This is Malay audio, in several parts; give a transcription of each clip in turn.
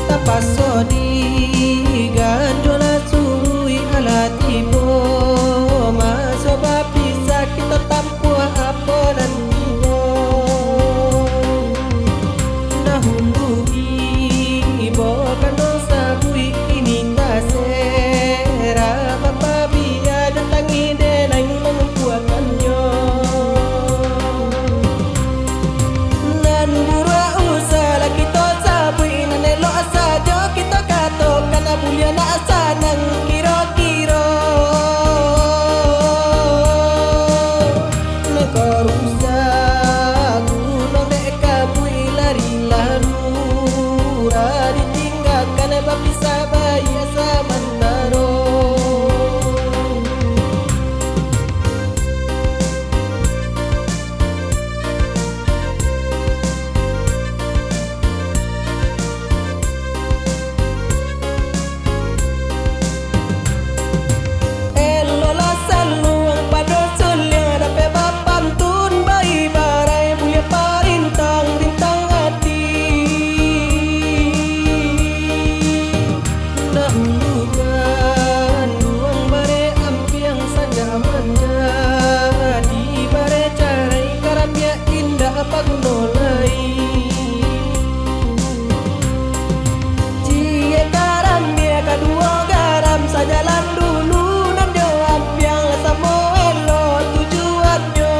Tapasodi ganjola surui alatibo masoba bisa kita tampu apa nantinya nahundugi bokan dosa bui ini tasera bapa biya datangi denai menguatkannya nan bura usala kita sabui nanelo saja kita katokan abulia na asanang kira-kira nekarusa gunung deka bui lari larura ditinggalkan bapi sabaya samantaro jalan dulu nan dia ampiang sama elo tujuannya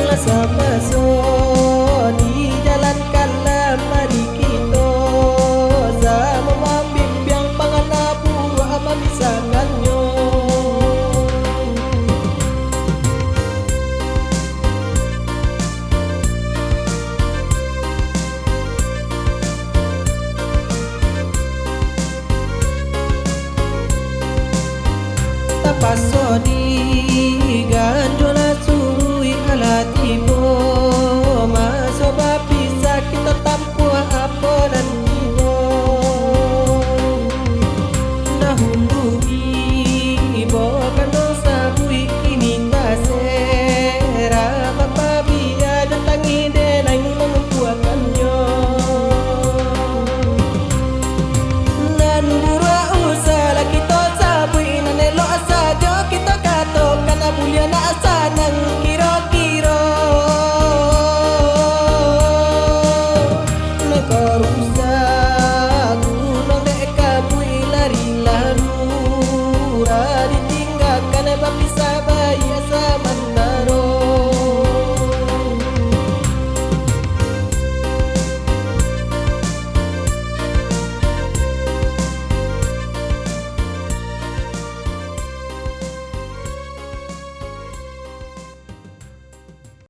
la sama so